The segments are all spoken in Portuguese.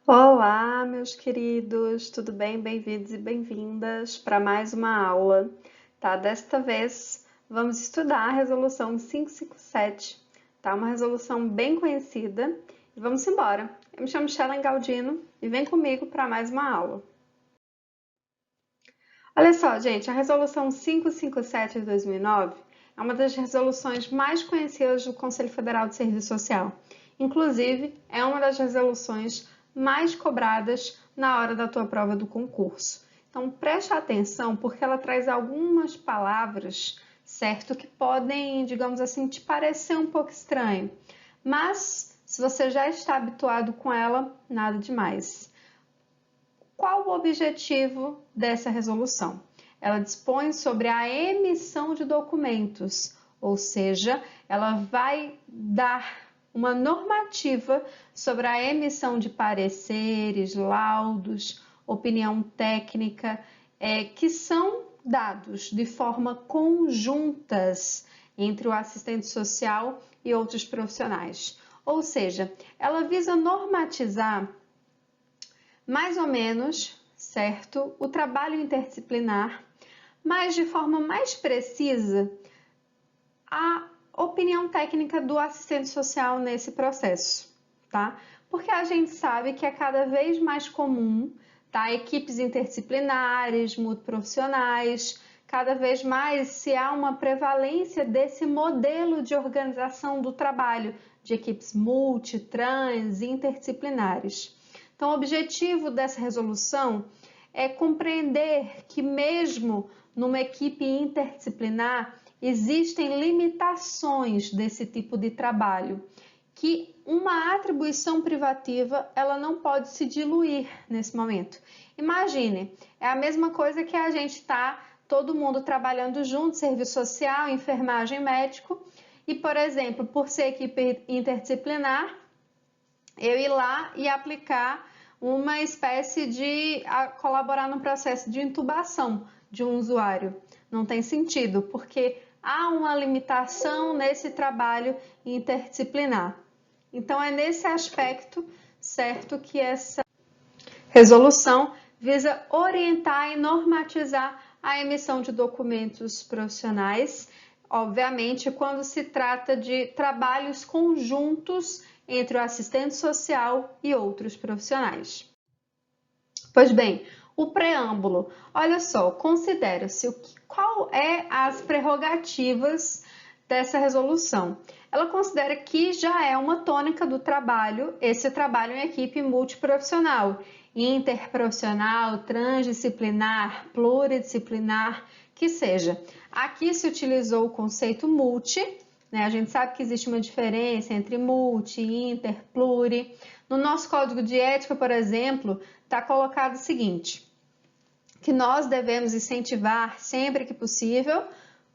Olá, meus queridos, tudo bem? Bem-vindos e bem-vindas para mais uma aula, tá? Desta vez vamos estudar a resolução 557, tá? Uma resolução bem conhecida e vamos embora. Eu me chamo Shellen Galdino e vem comigo para mais uma aula. Olha só, gente, a resolução 557 de 2009 é uma das resoluções mais conhecidas do Conselho Federal de Serviço Social. Inclusive, é uma das resoluções mais cobradas na hora da tua prova do concurso. Então, preste atenção porque ela traz algumas palavras, certo, que podem, digamos assim, te parecer um pouco estranho. Mas, se você já está habituado com ela, nada demais. Qual o objetivo dessa resolução? Ela dispõe sobre a emissão de documentos, ou seja, ela vai dar uma normativa sobre a emissão de pareceres, laudos, opinião técnica, que são dados de forma conjuntas entre o assistente social e outros profissionais. Ou seja, ela visa normatizar mais ou menos, certo, o trabalho interdisciplinar, mas de forma mais precisa, a opinião técnica do assistente social nesse processo, tá? Porque a gente sabe que é cada vez mais comum, tá? Equipes interdisciplinares, multiprofissionais, cada vez mais se há uma prevalência desse modelo de organização do trabalho, de equipes multi, trans, interdisciplinares. Então, o objetivo dessa resolução é compreender que mesmo numa equipe interdisciplinar existem limitações desse tipo de trabalho, que uma atribuição privativa ela não pode se diluir nesse momento. Imagine, é a mesma coisa que a gente está todo mundo trabalhando junto, serviço social, enfermagem, médico, e, por exemplo, por ser equipe interdisciplinar, eu ir lá e aplicar uma espécie de colaborar no processo de intubação de um usuário. Não tem sentido, porque há uma limitação nesse trabalho interdisciplinar. Então, é nesse aspecto, certo, que essa resolução visa orientar e normatizar a emissão de documentos profissionais, obviamente, quando se trata de trabalhos conjuntos entre o assistente social e outros profissionais. Pois bem, o preâmbulo, olha só, considera-se qual é as prerrogativas dessa resolução. Ela considera que já é uma tônica do trabalho, esse trabalho em equipe multiprofissional, interprofissional, transdisciplinar, pluridisciplinar, que seja. Aqui se utilizou o conceito multi, né? A gente sabe que existe uma diferença entre multi, inter, pluri. No nosso código de ética, por exemplo, está colocado o seguinte, que nós devemos incentivar sempre que possível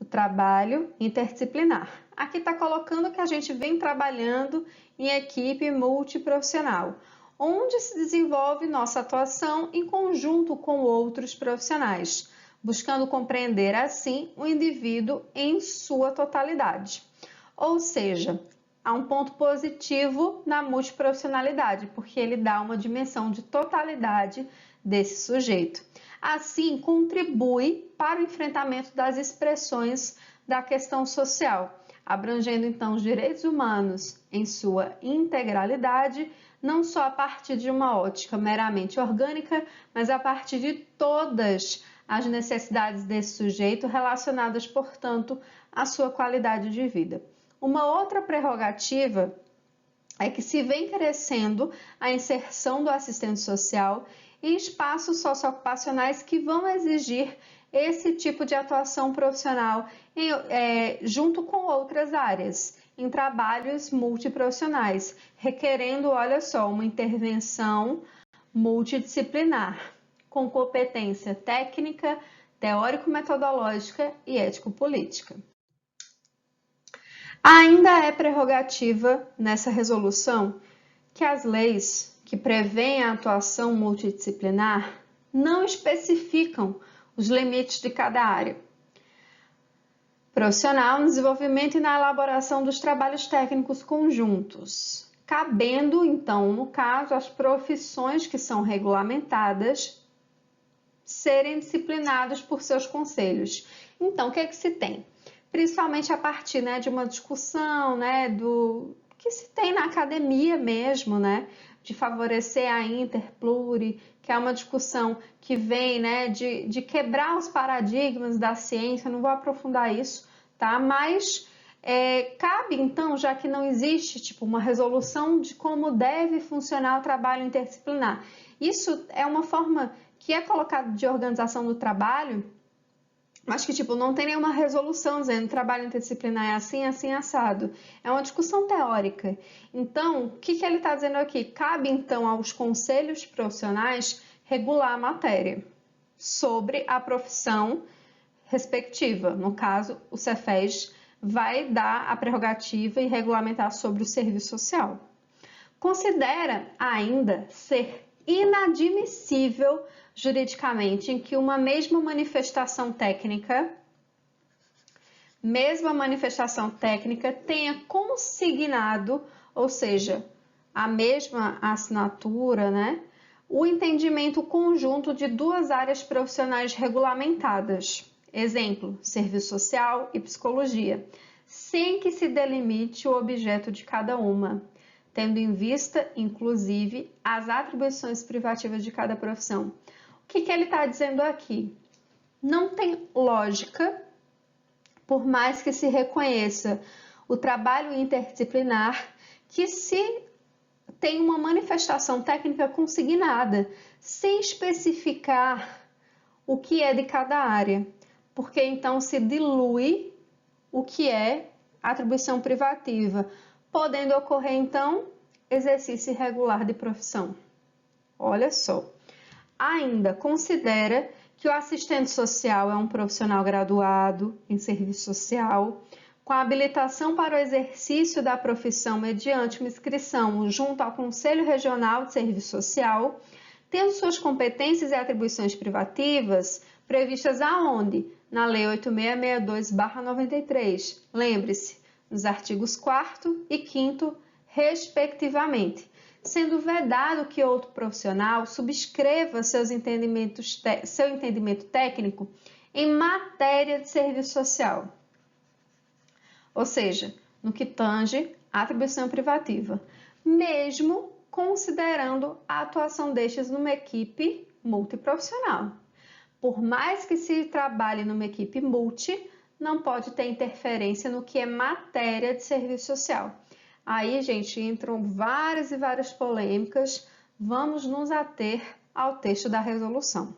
o trabalho interdisciplinar. Aqui está colocando que a gente vem trabalhando em equipe multiprofissional, onde se desenvolve nossa atuação em conjunto com outros profissionais, buscando compreender assim o indivíduo em sua totalidade. Ou seja, há um ponto positivo na multiprofissionalidade, porque ele dá uma dimensão de totalidade desse sujeito. Assim, contribui para o enfrentamento das expressões da questão social, abrangendo então os direitos humanos em sua integralidade, não só a partir de uma ótica meramente orgânica, mas a partir de todas as necessidades desse sujeito relacionadas, portanto, à sua qualidade de vida. Uma outra prerrogativa é que se vem crescendo a inserção do assistente social em espaços socioocupacionais que vão exigir esse tipo de atuação profissional junto com outras áreas, em trabalhos multiprofissionais, requerendo, olha só, uma intervenção multidisciplinar, com competência técnica, teórico-metodológica e ético-política. Ainda é prerrogativa nessa resolução que as leis que prevêem a atuação multidisciplinar não especificam os limites de cada área profissional no desenvolvimento e na elaboração dos trabalhos técnicos conjuntos. cabendo, então, no caso, as profissões que são regulamentadas serem disciplinadas por seus conselhos. Então, o que é que se tem? Principalmente a partir, né, de uma discussão, né, do que se tem na academia mesmo, né, de favorecer a interpluri, que é uma discussão que vem, né, de quebrar os paradigmas da ciência. Não vou aprofundar isso, tá? Mas cabe, então, já que não existe tipo, uma resolução de como deve funcionar o trabalho interdisciplinar. Isso é uma forma que é colocada de organização do trabalho, mas que tipo, não tem nenhuma resolução dizendo que o trabalho interdisciplinar é assim, assim, assado. É uma discussão teórica. Então, o que ele está dizendo aqui? Cabe, então, aos conselhos profissionais regular a matéria sobre a profissão respectiva. No caso, o Cefes vai dar a prerrogativa e regulamentar sobre o serviço social. Considera ainda ser inadmissível juridicamente em que uma mesma manifestação técnica tenha consignado, ou seja, a mesma assinatura, né, o entendimento conjunto de duas áreas profissionais regulamentadas. Exemplo, serviço social e psicologia, sem que se delimite o objeto de cada uma, tendo em vista, inclusive, as atribuições privativas de cada profissão. O que ele está dizendo aqui? Não tem lógica, por mais que se reconheça o trabalho interdisciplinar, que se tem uma manifestação técnica consignada, sem especificar o que é de cada área, porque então se dilui o que é atribuição privativa, podendo ocorrer então exercício irregular de profissão. Olha só. Ainda considera que o assistente social é um profissional graduado em serviço social, com habilitação para o exercício da profissão mediante uma inscrição junto ao Conselho Regional de Serviço Social, tendo suas competências e atribuições privativas previstas aonde? Na Lei 8662/93. Lembre-se, nos artigos 4º e 5º, respectivamente, sendo vedado que outro profissional subscreva seu entendimento técnico em matéria de serviço social, ou seja, no que tange à atribuição privativa, mesmo considerando a atuação destes numa equipe multiprofissional. Por mais que se trabalhe numa equipe multi, não pode ter interferência no que é matéria de serviço social. Aí, gente, entram várias e várias polêmicas. Vamos nos ater ao texto da resolução.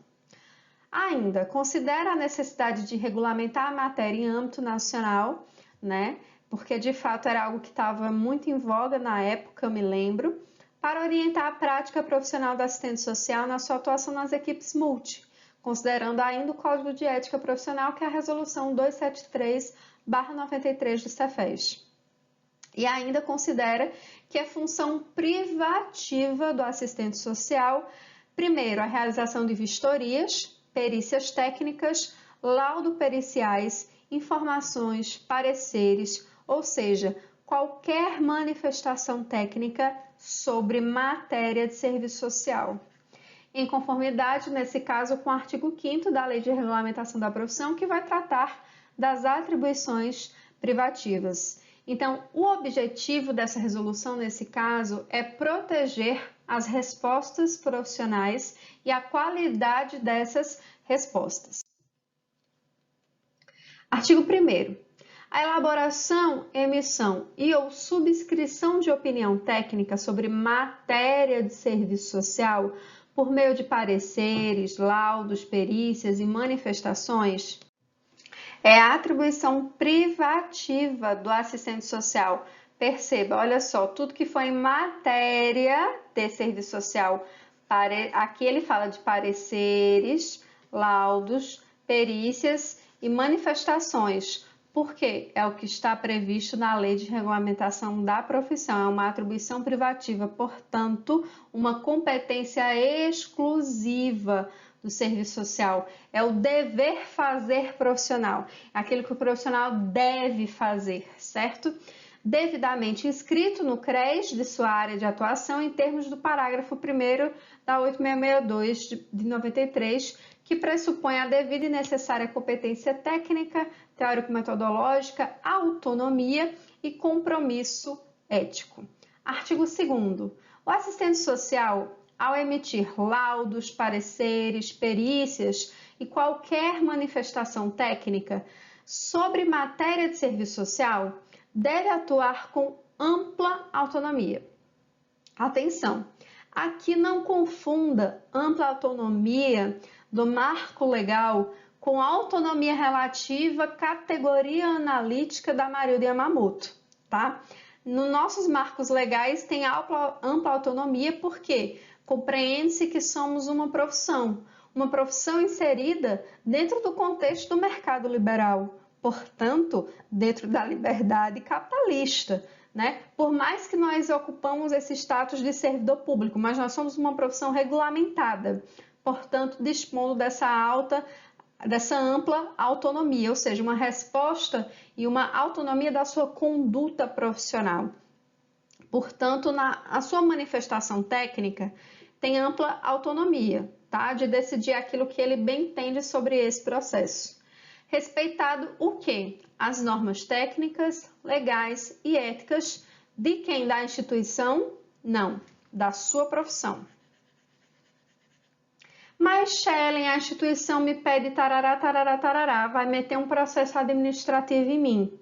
Ainda, considera a necessidade de regulamentar a matéria em âmbito nacional, né? Porque, de fato, era algo que estava muito em voga na época, eu me lembro, para orientar a prática profissional do assistente social na sua atuação nas equipes multi, considerando ainda o Código de Ética Profissional, que é a Resolução 273/93 do Cefes. E ainda considera que é função privativa do assistente social, primeiro, a realização de vistorias, perícias técnicas, laudo periciais, informações, pareceres, ou seja, qualquer manifestação técnica sobre matéria de serviço social. Em conformidade, nesse caso, com o artigo 5º da Lei de Regulamentação da Profissão, que vai tratar das atribuições privativas. Então, o objetivo dessa resolução, nesse caso, é proteger as respostas profissionais e a qualidade dessas respostas. Artigo 1º. A elaboração, emissão e ou subscrição de opinião técnica sobre matéria de serviço social por meio de pareceres, laudos, perícias e manifestações é a atribuição privativa do assistente social. Perceba, olha só, tudo que foi em matéria de serviço social, aqui ele fala de pareceres, laudos, perícias e manifestações. Por quê? É o que está previsto na Lei de Regulamentação da Profissão. É uma atribuição privativa, portanto, uma competência exclusiva do serviço social. É o dever fazer profissional, é aquilo que o profissional deve fazer, certo? devidamente inscrito no CRES de sua área de atuação em termos do parágrafo 1º da 8662 de 93, que pressupõe a devida e necessária competência técnica, teórico-metodológica, autonomia e compromisso ético. Artigo 2º. O assistente social, ao emitir laudos, pareceres, perícias e qualquer manifestação técnica sobre matéria de serviço social, deve atuar com ampla autonomia. Atenção! Aqui não confunda ampla autonomia do marco legal com a autonomia relativa categoria analítica da Marilda Yamamoto, tá? Nos nossos marcos legais tem ampla autonomia porque compreende-se que somos uma profissão inserida dentro do contexto do mercado liberal, portanto, dentro da liberdade capitalista, né? Por mais que nós ocupamos esse status de servidor público, mas nós somos uma profissão regulamentada, portanto, dispondo dessa ampla autonomia, ou seja, uma resposta e uma autonomia da sua conduta profissional. Portanto, a sua manifestação técnica tem ampla autonomia, tá? De decidir aquilo que ele bem entende sobre esse processo. Respeitado o quê? As normas técnicas, legais e éticas de quem? Da instituição? Não, da sua profissão. Mas, Shellen, a instituição me pede tarará, tarará, tarará, vai meter um processo administrativo em mim.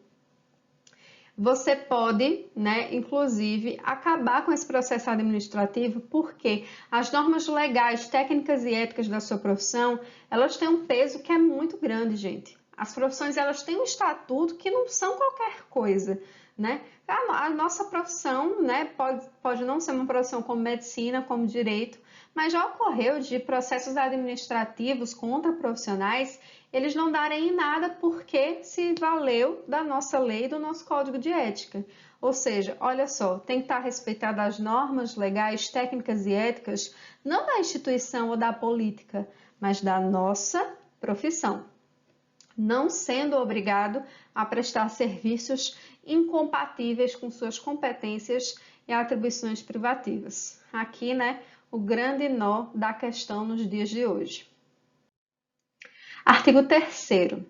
Você pode, né, inclusive, acabar com esse processo administrativo porque as normas legais, técnicas e éticas da sua profissão, elas têm um peso que é muito grande, gente. As profissões, elas têm um estatuto que não são qualquer coisa, né? A nossa profissão, né, pode não ser uma profissão como medicina, como direito, mas já ocorreu de processos administrativos contra profissionais eles não darem em nada porque se valeu da nossa lei, do nosso código de ética. Ou seja, olha só, tem que estar respeitadas as normas legais, técnicas e éticas, não da instituição ou da política, mas da nossa profissão, não sendo obrigado a prestar serviços incompatíveis com suas competências e atribuições privativas. Aqui, né, o grande nó da questão nos dias de hoje. Artigo 3º.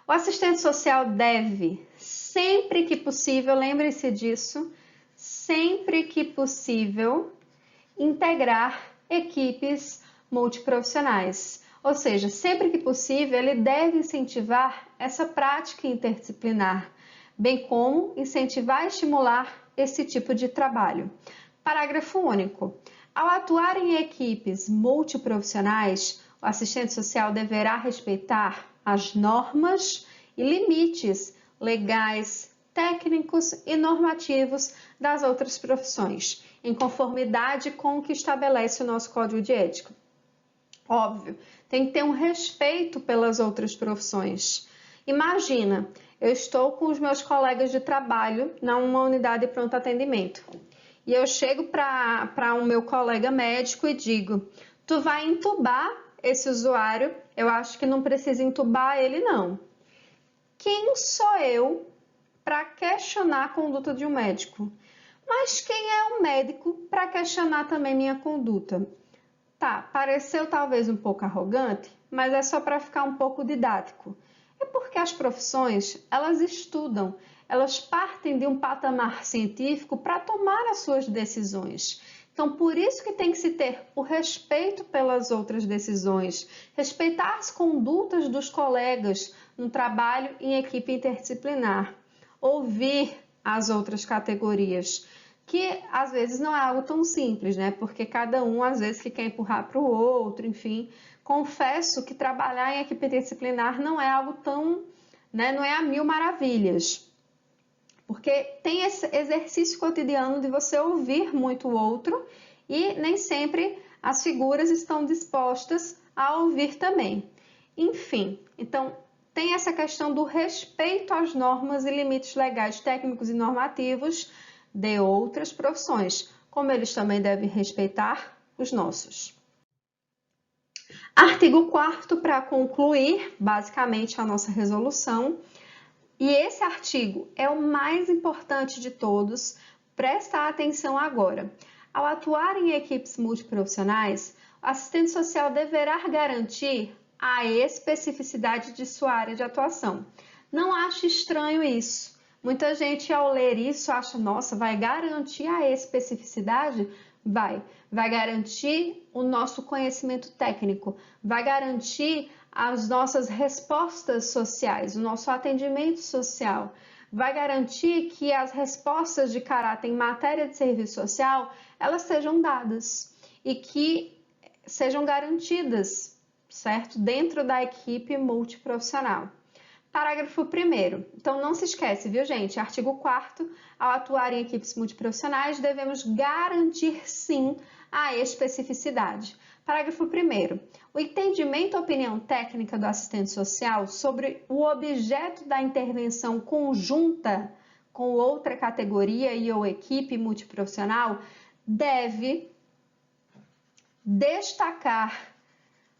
O assistente social deve, sempre que possível, lembre-se disso, sempre que possível, integrar equipes multiprofissionais. Ou seja, sempre que possível, ele deve incentivar essa prática interdisciplinar, bem como incentivar e estimular esse tipo de trabalho. Parágrafo único. Ao atuar em equipes multiprofissionais, o assistente social deverá respeitar as normas e limites legais, técnicos e normativos das outras profissões, em conformidade com o que estabelece o nosso Código de Ética. Óbvio, tem que ter um respeito pelas outras profissões. Imagina, eu estou com os meus colegas de trabalho numa unidade de pronto atendimento e eu chego para o meu colega médico e digo: tu vai entubar esse usuário, eu acho que não precisa entubar ele não. Quem sou eu para questionar a conduta de um médico? Mas quem é o médico para questionar também minha conduta? Tá, pareceu talvez um pouco arrogante, mas é só para ficar um pouco didático. É porque as profissões, elas estudam, elas partem de um patamar científico para tomar as suas decisões. Então, por isso que tem que se ter o respeito pelas outras decisões, respeitar as condutas dos colegas no trabalho em equipe interdisciplinar, ouvir as outras categorias, que às vezes não é algo tão simples, né? Porque cada um às vezes que quer empurrar para o outro, enfim. Confesso que trabalhar em equipe interdisciplinar não é algo tão, né? Não é a mil maravilhas. Porque tem esse exercício cotidiano de você ouvir muito o outro e nem sempre as figuras estão dispostas a ouvir também. Enfim, então tem essa questão do respeito às normas e limites legais, técnicos e normativos de outras profissões, como eles também devem respeitar os nossos. Artigo 4º, para concluir basicamente a nossa resolução. E esse artigo é o mais importante de todos, presta atenção agora. Ao atuar em equipes multiprofissionais, o assistente social deverá garantir a especificidade de sua área de atuação. Não ache estranho isso. Muita gente, ao ler isso, acha, nossa, vai garantir a especificidade? Vai garantir o nosso conhecimento técnico, vai garantir as nossas respostas sociais, o nosso atendimento social, vai garantir que as respostas de caráter em matéria de serviço social, elas sejam dadas e que sejam garantidas, certo? Dentro da equipe multiprofissional. Parágrafo 1º. Então, não se esquece, viu, gente? Artigo 4º. Ao atuar em equipes multiprofissionais, devemos garantir, sim, a especificidade. Parágrafo 1º. O entendimento ou opinião técnica do assistente social sobre o objeto da intervenção conjunta com outra categoria e ou equipe multiprofissional deve destacar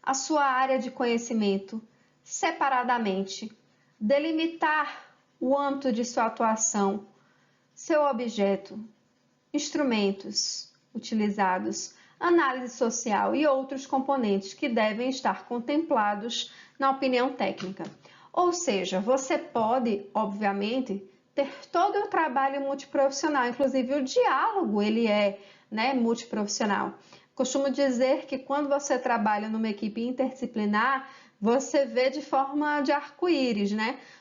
a sua área de conhecimento separadamente, delimitar o âmbito de sua atuação, seu objeto, instrumentos utilizados, análise social e outros componentes que devem estar contemplados na opinião técnica. Ou seja, você pode, obviamente, ter todo o trabalho multiprofissional, inclusive o diálogo, ele é, multiprofissional. Costumo dizer que quando você trabalha numa equipe interdisciplinar, você vê de forma de arco-íris,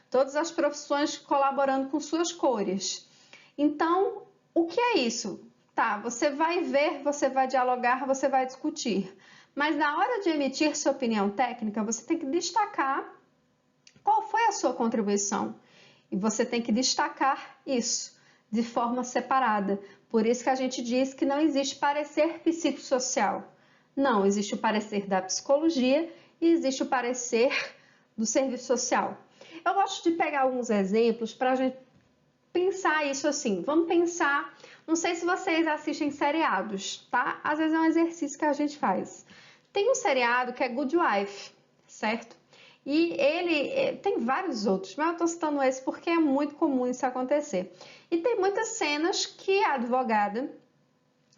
Todas as profissões colaborando com suas cores. Então, o que é isso? Tá, você vai ver, você vai dialogar, você vai discutir. Mas na hora de emitir sua opinião técnica, você tem que destacar qual foi a sua contribuição. E você tem que destacar isso de forma separada. Por isso que a gente diz que não existe parecer psicossocial. Não, existe o parecer da psicologia e existe o parecer do serviço social. Eu gosto de pegar alguns exemplos para a gente pensar isso assim. Vamos pensar, não sei se vocês assistem seriados, tá? Às vezes é um exercício que a gente faz. Tem um seriado que é Good Wife, certo? E ele tem vários outros, mas eu estou citando esse porque é muito comum isso acontecer. E tem muitas cenas que a advogada,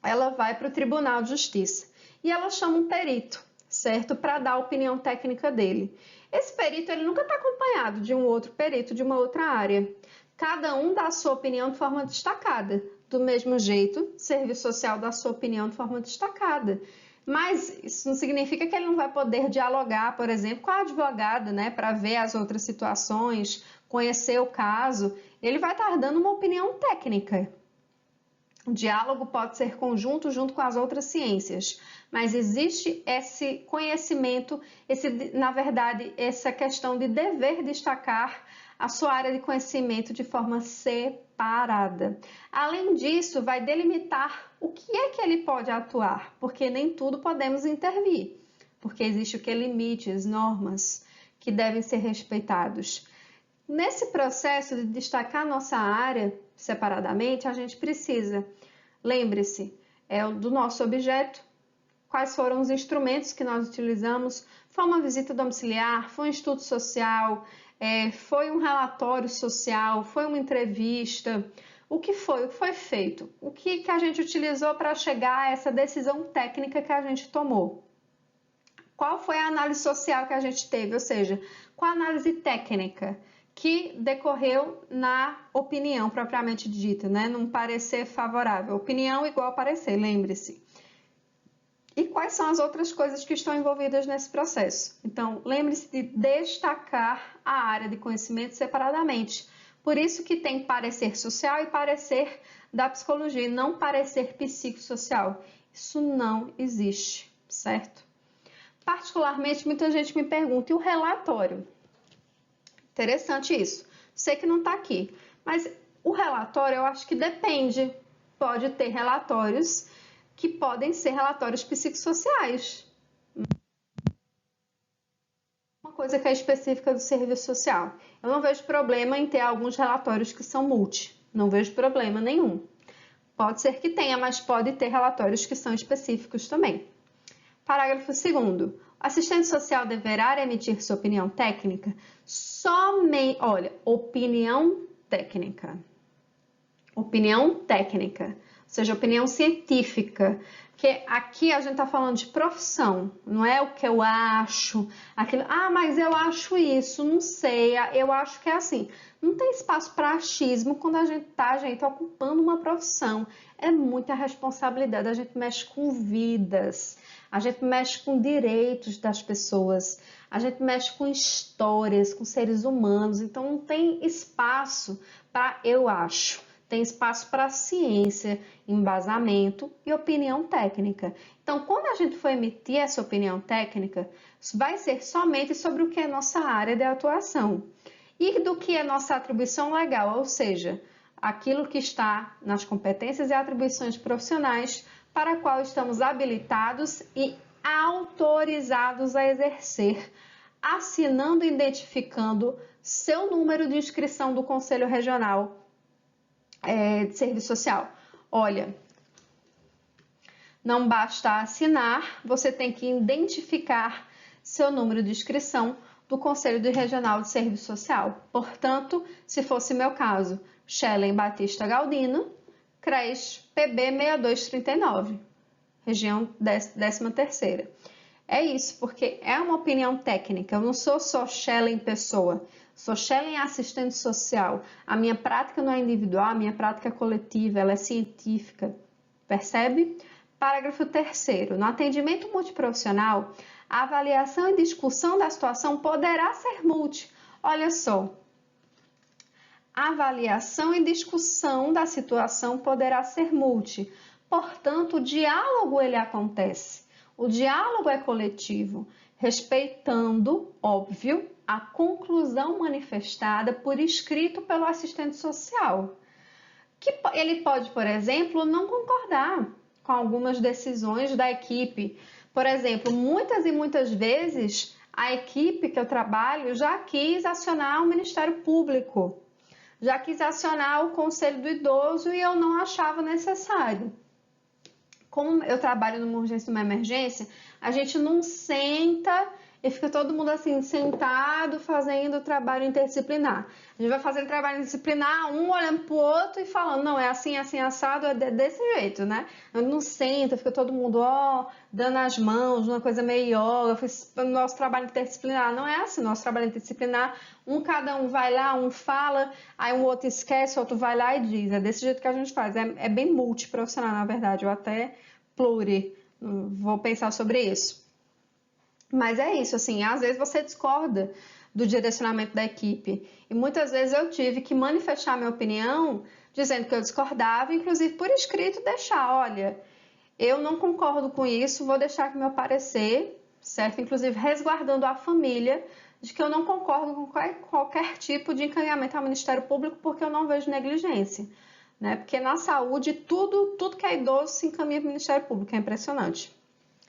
ela vai para o Tribunal de Justiça e ela chama um perito, certo? Para dar a opinião técnica dele. Esse perito, ele nunca está acompanhado de um outro perito de uma outra área. Cada um dá a sua opinião de forma destacada. Do mesmo jeito, o serviço social dá a sua opinião de forma destacada. Mas isso não significa que ele não vai poder dialogar, por exemplo, com a advogada, para ver as outras situações, conhecer o caso. Ele vai estar dando uma opinião técnica. O diálogo pode ser conjunto junto com as outras ciências, mas existe esse conhecimento, na verdade, essa questão de dever destacar a sua área de conhecimento de forma separada. Além disso, vai delimitar o que é que ele pode atuar, porque nem tudo podemos intervir, porque existe o que limites, normas que devem ser respeitados. Nesse processo de destacar nossa área separadamente, a gente precisa, lembre-se, do nosso objeto, quais foram os instrumentos que nós utilizamos, foi uma visita domiciliar, foi um estudo social, foi um relatório social, foi uma entrevista, o que foi feito, o que a gente utilizou para chegar a essa decisão técnica que a gente tomou. Qual foi a análise social que a gente teve, ou seja, qual a análise técnica que decorreu na opinião propriamente dita, num parecer favorável. Opinião igual parecer, lembre-se. E quais são as outras coisas que estão envolvidas nesse processo? Então, lembre-se de destacar a área de conhecimento separadamente. Por isso que tem parecer social e parecer da psicologia, não parecer psicossocial. Isso não existe, certo? Particularmente, muita gente me pergunta, e o relatório? Interessante isso. Sei que não está aqui, mas o relatório eu acho que depende. Pode ter relatórios que podem ser relatórios psicossociais. Uma coisa que é específica do serviço social. Eu não vejo problema em ter alguns relatórios que são multi. Não vejo problema nenhum. Pode ser que tenha, mas pode ter relatórios que são específicos também. Parágrafo 2º. O assistente social deverá emitir sua opinião técnica somente, olha, opinião técnica. Opinião técnica, ou seja, opinião científica. Porque aqui a gente está falando de profissão, não é o que eu acho, aquilo, mas eu acho isso, não sei, eu acho que é assim. Não tem espaço para achismo quando a gente está, ocupando uma profissão. É muita responsabilidade, a gente mexe com vidas, a gente mexe com direitos das pessoas, a gente mexe com histórias, com seres humanos, então não tem espaço para eu acho. Tem espaço para ciência, embasamento e opinião técnica. Então, quando a gente for emitir essa opinião técnica, vai ser somente sobre o que é nossa área de atuação e do que é nossa atribuição legal, ou seja, aquilo que está nas competências e atribuições profissionais para a qual estamos habilitados e autorizados a exercer, assinando e identificando seu número de inscrição do Conselho Regional de Serviço Social. Olha, não basta assinar, você tem que identificar seu número de inscrição do Conselho Regional de Serviço Social. Portanto, se fosse meu caso, Shellen Batista Galdino, CRES PB 6239, região 13ª. É isso, porque é uma opinião técnica, eu não sou só Shellen pessoa, sou Shellen assistente social. A minha prática não é individual, a minha prática é coletiva, ela é científica, percebe? Parágrafo 3º. No atendimento multiprofissional, a avaliação e discussão da situação poderá ser multi. Olha só, a avaliação e discussão da situação poderá ser multi. Portanto, o diálogo ele acontece. O diálogo é coletivo, respeitando, óbvio, a conclusão manifestada por escrito pelo assistente social. Que ele pode, por exemplo, não concordar com algumas decisões da equipe. Por exemplo, muitas e muitas vezes a equipe que eu trabalho já quis acionar o Ministério Público, já quis acionar o Conselho do Idoso e eu não achava necessário. Como eu trabalho numa urgência e numa emergência, a gente não senta e fica todo mundo assim, sentado, fazendo trabalho interdisciplinar. A gente vai fazendo trabalho interdisciplinar, um olhando pro outro e falando, não, é assim, assim, assado, é desse jeito, né? A gente não senta, fica todo mundo, dando as mãos, uma coisa meio yoga, o nosso trabalho interdisciplinar. Não é assim, nosso trabalho interdisciplinar, cada um vai lá, um fala, aí o outro esquece, o outro vai lá e diz. É desse jeito que a gente faz, é bem multiprofissional, na verdade, ou até pluri, vou pensar sobre isso. Mas é isso, assim, às vezes você discorda do direcionamento da equipe e muitas vezes eu tive que manifestar minha opinião dizendo que eu discordava, inclusive por escrito deixar, olha, eu não concordo com isso, vou deixar aqui meu parecer, certo? Inclusive resguardando a família de que eu não concordo com qualquer tipo de encaminhamento ao Ministério Público porque eu não vejo negligência, né? Porque na saúde tudo que é idoso se encaminha para o Ministério Público, é impressionante.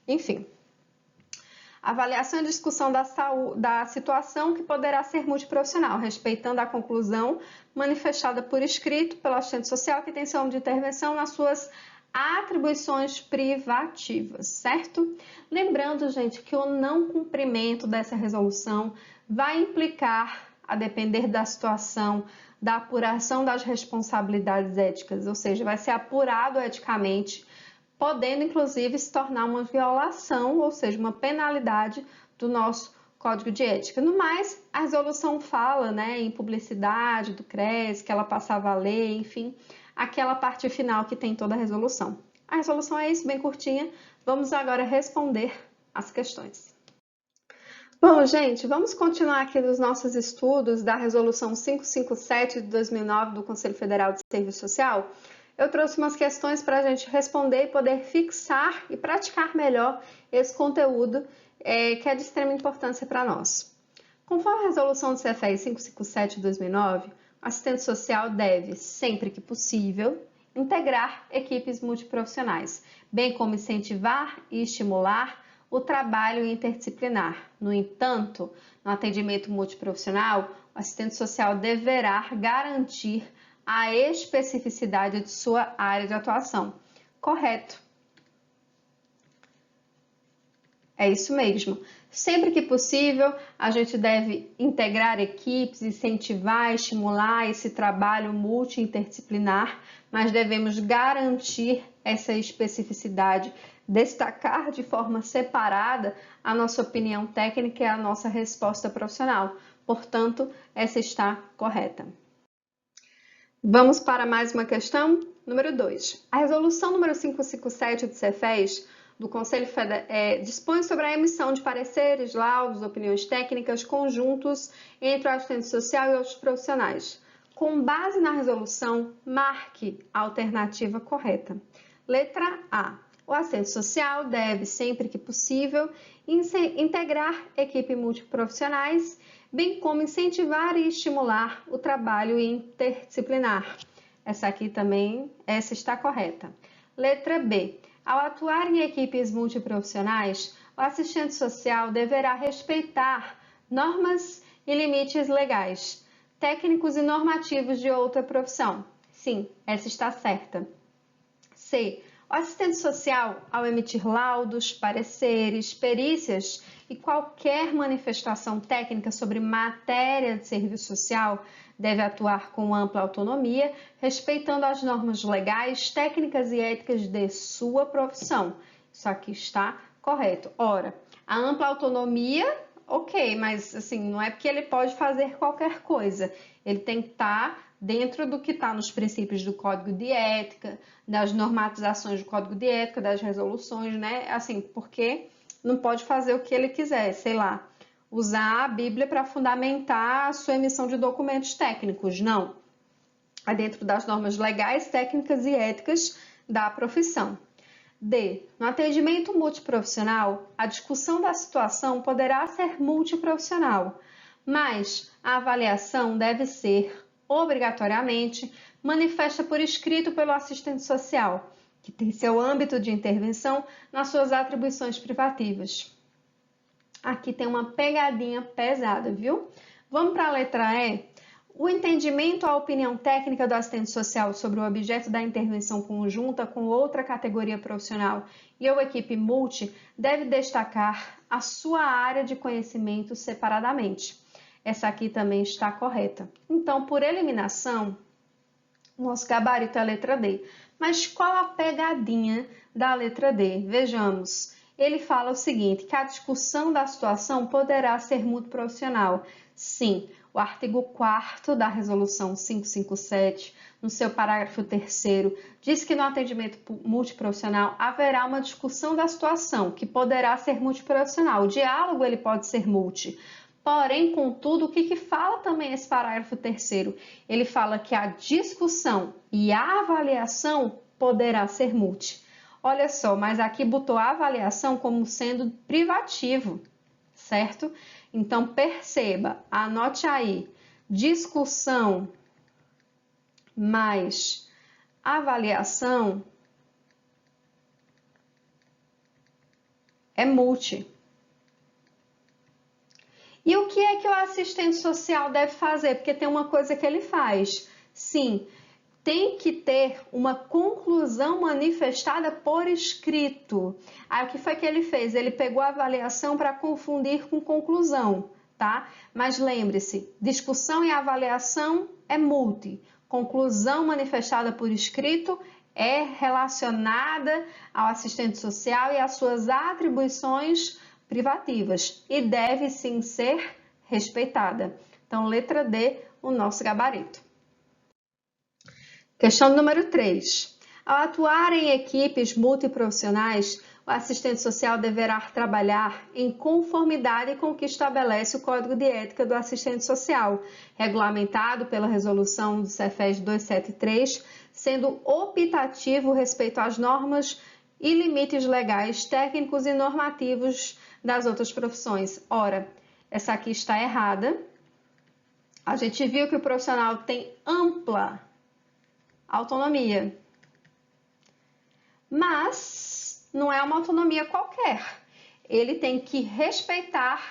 Enfim. Avaliação e discussão da situação que poderá ser multiprofissional, respeitando a conclusão manifestada por escrito pelo assistente social que tem seu de intervenção nas suas atribuições privativas, certo? Lembrando, gente, que o não cumprimento dessa resolução vai implicar, a depender da situação, da apuração das responsabilidades éticas, ou seja, vai ser apurado eticamente, podendo inclusive se tornar uma violação, ou seja, uma penalidade do nosso Código de Ética. No mais, a resolução fala, né, em publicidade do CRES, que ela passava a lei, enfim, aquela parte final que tem toda a resolução. A resolução é isso, bem curtinha. Vamos agora responder as questões. Bom, gente, vamos continuar aqui nos nossos estudos da Resolução 557 de 2009 do Conselho Federal de Serviço Social. Eu trouxe umas questões para a gente responder e poder fixar e praticar melhor esse conteúdo que é de extrema importância para nós. Conforme a resolução do CFE 557 de 2009, o assistente social deve, sempre que possível, integrar equipes multiprofissionais, bem como incentivar e estimular o trabalho interdisciplinar. No entanto, no atendimento multiprofissional, o assistente social deverá garantir a especificidade de sua área de atuação. Correto. É isso mesmo. Sempre que possível, a gente deve integrar equipes, incentivar, estimular esse trabalho multi-interdisciplinar, mas devemos garantir essa especificidade, destacar de forma separada a nossa opinião técnica e a nossa resposta profissional. Portanto, essa está correta. Vamos para mais uma questão? Número 2. A resolução número 557 do Cefes, do Conselho Federal, dispõe sobre a emissão de pareceres, laudos, opiniões técnicas conjuntos entre o assistente social e outros profissionais. Com base na resolução, marque a alternativa correta. Letra A. O assistente social deve, sempre que possível, integrar equipe multiprofissionais, bem como incentivar e estimular o trabalho interdisciplinar. Essa está correta. Letra B. Ao atuar em equipes multiprofissionais, o assistente social deverá respeitar normas e limites legais, técnicos e normativos de outra profissão. Sim, essa está certa. C. O assistente social, ao emitir laudos, pareceres, perícias e qualquer manifestação técnica sobre matéria de serviço social, deve atuar com ampla autonomia, respeitando as normas legais, técnicas e éticas de sua profissão. Isso aqui está correto. Ora, a ampla autonomia, ok, mas assim, não é porque ele pode fazer qualquer coisa. Ele tem que estar dentro do que está nos princípios do Código de Ética, das normatizações do Código de Ética, das resoluções, né? Assim, porque não pode fazer o que ele quiser, sei lá, usar a Bíblia para fundamentar a sua emissão de documentos técnicos. Não. É dentro das normas legais, técnicas e éticas da profissão. D. No atendimento multiprofissional, a discussão da situação poderá ser multiprofissional, mas a avaliação deve ser, obrigatoriamente, manifesta por escrito pelo assistente social, que tem seu âmbito de intervenção nas suas atribuições privativas. Aqui tem uma pegadinha pesada, viu? Vamos para a letra E. O entendimento ou a opinião técnica do assistente social sobre o objeto da intervenção conjunta com outra categoria profissional e ou equipe multi deve destacar a sua área de conhecimento separadamente. Essa aqui também está correta. Então, por eliminação, nosso gabarito é a letra D. Mas qual a pegadinha da letra D? Vejamos. Ele fala o seguinte, que a discussão da situação poderá ser multiprofissional. Sim, o artigo 4º da Resolução 557, no seu parágrafo 3º, diz que no atendimento multiprofissional haverá uma discussão da situação, que poderá ser multiprofissional. O diálogo ele pode ser multi. Porém, contudo, o que fala também esse parágrafo 3º? Ele fala que a discussão e a avaliação poderá ser multi. Olha só, mas aqui botou a avaliação como sendo privativo, certo? Então, perceba, anote aí, discussão mais avaliação é multi. E o que é que o assistente social deve fazer? Porque tem uma coisa que ele faz. Sim, tem que ter uma conclusão manifestada por escrito. Aí o que foi que ele fez? Ele pegou a avaliação para confundir com conclusão, tá? Mas lembre-se, discussão e avaliação é multi. Conclusão manifestada por escrito é relacionada ao assistente social e às suas atribuições privativas e deve sim ser respeitada. Então, letra D, o nosso gabarito. Questão número 3. Ao atuar em equipes multiprofissionais, o assistente social deverá trabalhar em conformidade com o que estabelece o Código de Ética do Assistente Social, regulamentado pela Resolução do Cefes 273, sendo optativo respeito às normas e limites legais, técnicos e normativos das outras profissões. Ora, essa aqui está errada. A gente viu que o profissional tem ampla autonomia, mas não é uma autonomia qualquer. Ele tem que respeitar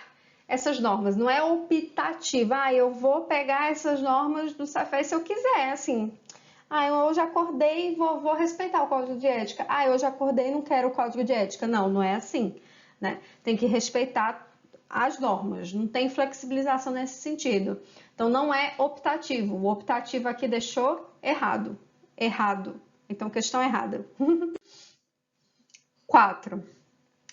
essas normas, não é optativa. Eu vou pegar essas normas do Cefes se eu quiser, assim. Eu hoje acordei e vou respeitar o Código de Ética. Eu hoje acordei e não quero o Código de Ética. Não, não é assim. né? Tem que respeitar as normas, não tem flexibilização nesse sentido. Então, não é optativo. O optativo aqui deixou errado. Errado. Então, questão errada. 4.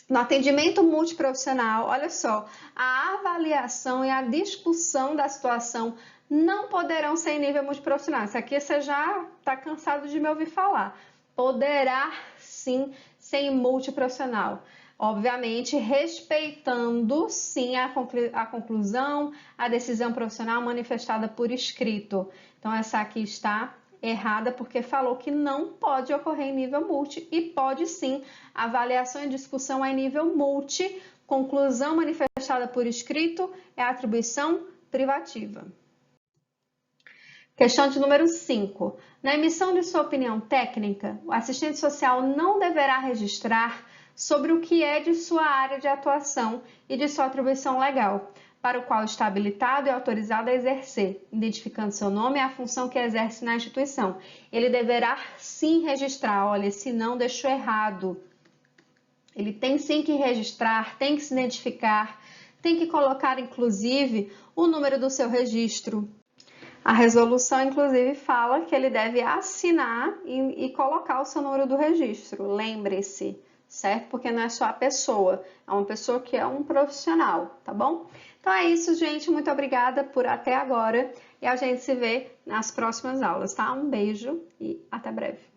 No atendimento multiprofissional, olha só, a avaliação e a discussão da situação não poderão ser em nível multiprofissional. Isso aqui você já está cansado de me ouvir falar. Poderá sim ser em multiprofissional. Obviamente, respeitando sim a conclusão, a decisão profissional manifestada por escrito. Então, essa aqui está errada porque falou que não pode ocorrer em nível multi e pode sim. Avaliação e discussão é em nível multi. Conclusão manifestada por escrito é atribuição privativa. Questão de número 5. Na emissão de sua opinião técnica, o assistente social não deverá registrar sobre o que é de sua área de atuação e de sua atribuição legal, para o qual está habilitado e autorizado a exercer, identificando seu nome e a função que exerce na instituição. Ele deverá sim registrar, olha, se não deixou errado. Ele tem sim que registrar, tem que se identificar, tem que colocar, inclusive, o número do seu registro. A resolução, inclusive, fala que ele deve assinar e colocar o seu número do registro. Lembre-se, certo? Porque não é só a pessoa, é uma pessoa que é um profissional, tá bom? Então é isso, gente. Muito obrigada por até agora e a gente se vê nas próximas aulas, tá? Um beijo e até breve.